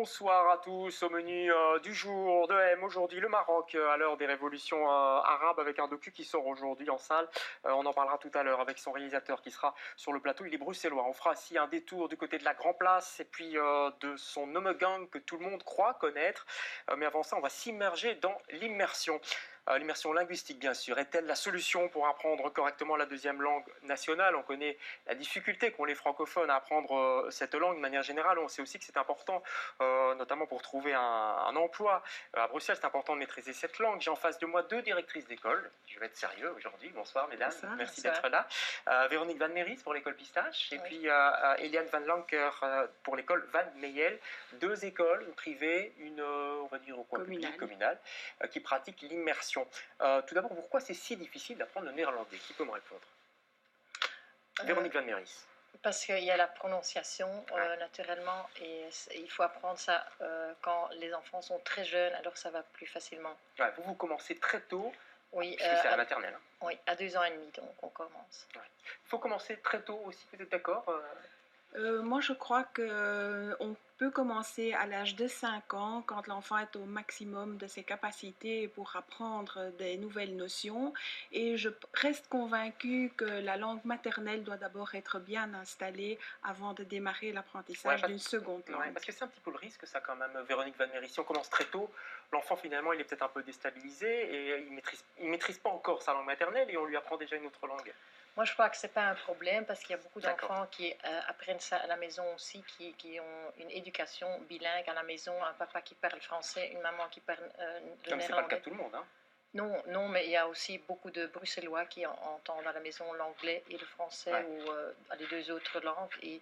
Bonsoir à tous, au menu du jour de M aujourd'hui le Maroc à l'heure des révolutions arabes avec un docu qui sort aujourd'hui en salle. On en parlera tout à l'heure avec son réalisateur qui sera sur le plateau, il est bruxellois. On fera aussi un détour du côté de la Grand Place et puis de son Nomegang que tout le monde croit connaître. Mais avant ça, on va s'immerger dans l'immersion. L'immersion linguistique, bien sûr, est-elle la solution pour apprendre correctement la deuxième langue nationale? On connaît la difficulté qu'ont les francophones à apprendre cette langue de manière générale. On sait aussi que c'est important, notamment pour trouver un emploi. À Bruxelles, c'est important de maîtriser cette langue. J'ai en face de moi deux directrices d'école. Je vais être sérieux aujourd'hui. Bonsoir, mesdames. Bonsoir, merci bonsoir. d'être là. Véronique Van Meris pour l'école Pistache et Oui. puis Eliane Van Lanker pour l'école Van Meyel. Deux écoles, une privée, une, on va dire, au coin public, communale, qui pratiquent l'immersion. Tout d'abord, pourquoi c'est si difficile d'apprendre le néerlandais? Qui peut me répondre? Véronique Van Meris. Parce qu'il y a la prononciation, naturellement, et il faut apprendre ça quand les enfants sont très jeunes, alors ça va plus facilement. Ouais, vous commencez très tôt, oui, puisque c'est à la maternelle. Hein. Oui, à 2 ans et demi, donc on commence. Ouais. Il faut commencer très tôt aussi, vous êtes d'accord? Moi, je crois qu'on peut commencer à l'âge de 5 ans, quand l'enfant est au maximum de ses capacités pour apprendre des nouvelles notions. Et je reste convaincue que la langue maternelle doit d'abord être bien installée avant de démarrer l'apprentissage d'une seconde langue. Ouais, parce que c'est un petit peu le risque, ça, quand même, Véronique Van Meris. Si on commence très tôt, l'enfant, finalement, il est peut-être un peu déstabilisé et il maîtrise pas encore sa langue maternelle et on lui apprend déjà une autre langue. Moi, je crois que ce n'est pas un problème parce qu'il y a beaucoup d'enfants qui apprennent ça à la maison aussi, qui ont une éducation bilingue à la maison, un papa qui parle français, une maman qui parle le néerlandais. C'est pas le cas de tout le monde, hein? Non, mais il y a aussi beaucoup de Bruxellois qui entendent à la maison l'anglais et le français ou les deux autres langues. Et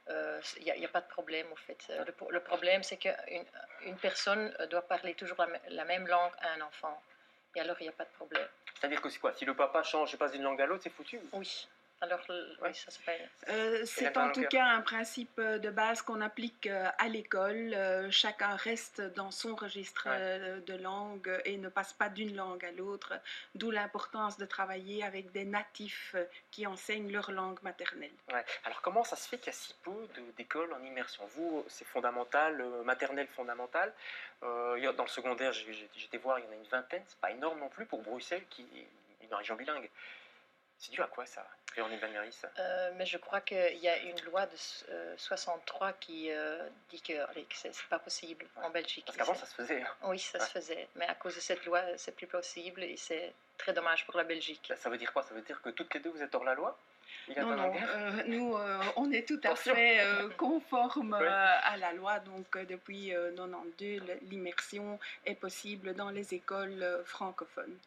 il n'y a pas de problème, en fait. Le problème, c'est qu'une personne doit parler toujours la même langue à un enfant. Et alors, il n'y a pas de problème. C'est-à-dire que c'est quoi? Si le papa change et passe d'une langue à l'autre, c'est foutu? Oui. Alors, oui, ça se fait. C'est en tout cas un principe de base qu'on applique à l'école. Chacun reste dans son registre de langue et ne passe pas d'une langue à l'autre, d'où l'importance de travailler avec des natifs qui enseignent leur langue maternelle. Ouais. Alors comment ça se fait qu'il y a si peu d'écoles en immersion? Vous, c'est fondamental, maternelle fondamentale. Dans le secondaire, j'étais voir, il y en a une vingtaine, c'est pas énorme non plus pour Bruxelles, qui est une région bilingue. C'est dû à quoi ça, Véronique Van Meris? Mais je crois qu'il y a une loi de 63 qui dit que c'est pas possible en Belgique. Parce qu'avant ça se faisait. Hein. Oui, ça se faisait. Mais à cause de cette loi, c'est plus possible et c'est très dommage pour la Belgique. Ça veut dire quoi? Ça veut dire que toutes les deux vous êtes hors la loi? Non, nous on est tout à fait conforme à la loi, donc depuis 92 l'immersion est possible dans les écoles francophones.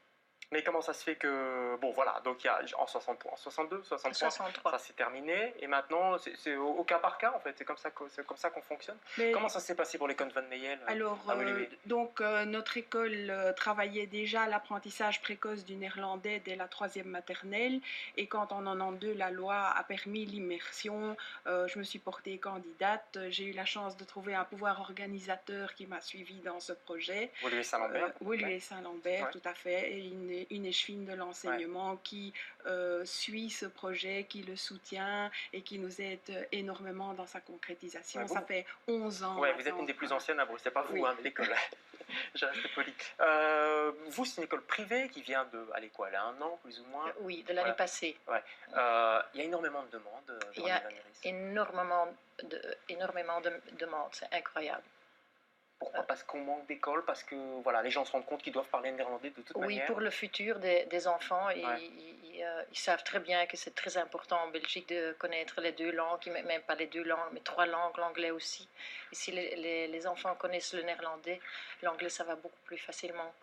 Mais comment ça se fait que, bon voilà, donc il y a en 63, 62, 63, ça s'est terminé, et maintenant c'est au cas par cas en fait, c'est comme ça qu'on fonctionne. Mais comment ça s'est passé pour l'école Van Meyel? Alors, donc notre école travaillait déjà l'apprentissage précoce du néerlandais dès la 3e maternelle, et quand en 92 la loi a permis l'immersion, je me suis portée candidate, j'ai eu la chance de trouver un pouvoir organisateur qui m'a suivi dans ce projet. Woluwe Saint-Lambert. Woluwe Saint-Lambert, tout à fait, et une échevine de l'enseignement qui suit ce projet, qui le soutient et qui nous aide énormément dans sa concrétisation. Ça fait 11 ans. Oui, vous êtes une des plus anciennes à Bruxelles, c'est pas vous, mais l'école. J'ai resté poli. Vous, c'est une école privée qui vient de, allez quoi, elle a 1 an plus ou moins? Oui, de l'année passée. Ouais. Il y a énormément de demandes. Il y a énormément de demandes, c'est incroyable. Pourquoi? Parce qu'on manque d'écoles, parce que voilà, les gens se rendent compte qu'ils doivent parler néerlandais de toute manière. Oui, pour le futur des enfants, ils savent très bien que c'est très important en Belgique de connaître les 2 langues, même pas les 2 langues, mais 3 langues, l'anglais aussi. Et si les enfants connaissent le néerlandais, l'anglais ça va beaucoup plus facilement.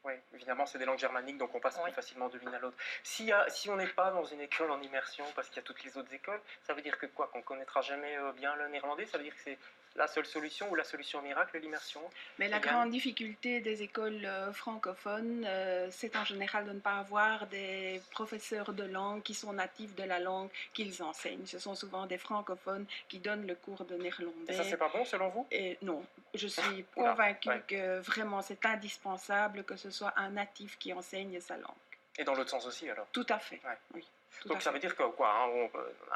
Oui, évidemment, c'est des langues germaniques, donc on passe plus facilement de l'une à l'autre. Si on n'est pas dans une école en immersion, parce qu'il y a toutes les autres écoles, ça veut dire que quoi? Qu'on ne connaîtra jamais bien le néerlandais? Ça veut dire que c'est la seule solution ou la solution miracle, l'immersion? Mais la grande difficulté des écoles francophones, c'est en général de ne pas avoir des professeurs de langue qui sont natifs de la langue qu'ils enseignent. Ce sont souvent des francophones qui donnent le cours de néerlandais. Et ça, c'est pas bon selon vous? Non, je suis convaincue que vraiment c'est indispensable que ce soit un natif qui enseigne sa langue. Et dans l'autre sens aussi alors? Tout à fait, oui. tout Donc à ça fait. veut dire que quoi, hein,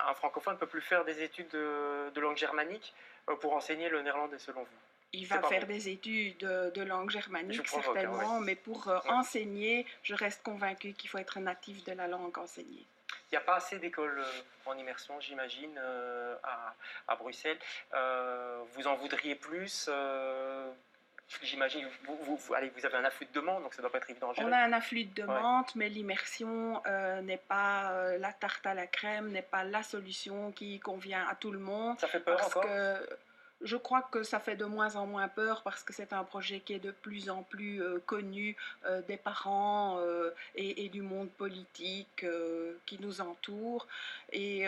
un francophone ne peut plus faire des études de langue germanique pour enseigner le néerlandais selon vous? Il C'est va pas faire bon. des études de langue Je germanique, provoque, hein, ouais. certainement, mais pour Ouais. enseigner, je reste convaincue qu'il faut être natif de la langue enseignée. Il n'y a pas assez d'écoles en immersion, j'imagine, à Bruxelles. Vous en voudriez plus j'imagine, allez, vous avez un afflux de demandes, donc ça ne doit pas être évident à On gérer. a un afflux de demandes, mais l'immersion n'est pas la tarte à la crème, n'est pas la solution qui convient à tout le monde. Ça fait peur Parce encore? que je crois que ça fait de moins en moins peur parce que c'est un projet qui est de plus en plus connu des parents et du monde politique qui nous entoure. Et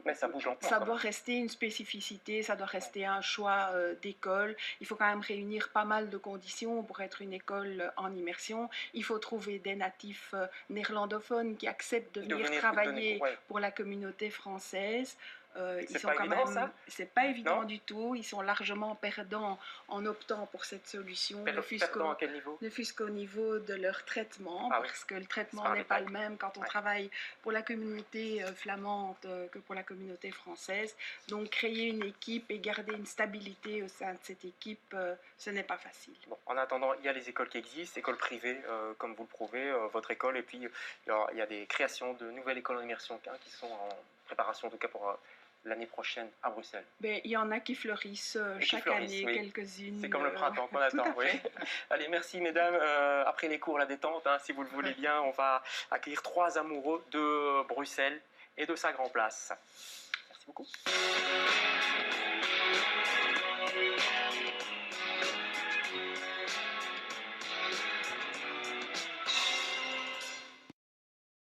Mais ça bouge lentement. ça doit rester une spécificité, ça doit rester un choix d'école. Il faut quand même réunir pas mal de conditions pour être une école en immersion. Il faut trouver des natifs néerlandophones qui acceptent de venir travailler pour la communauté française. Ils sont quand même, c'est pas évident du tout. Ils sont largement perdants en optant pour cette solution. Perdants à quel niveau? Ne fût-ce qu'au niveau de leur traitement, parce que le traitement n'est pas le même quand on travaille pour la communauté flamande que pour la communauté française. Donc créer une équipe et garder une stabilité au sein de cette équipe, ce n'est pas facile. Bon, en attendant, il y a les écoles qui existent, écoles privées, comme vous le prouvez, votre école, et puis il y a des créations de nouvelles écoles en immersion qui sont en préparation, en tout cas pour l'année prochaine à Bruxelles. Ben, il y en a qui fleurissent chaque année, quelques-unes. C'est comme le printemps qu'on attend. Oui. Allez, merci mesdames. Après les cours, la détente, hein, si vous le voulez bien, on va accueillir 3 amoureux de Bruxelles et de sa Grand Place. Merci beaucoup.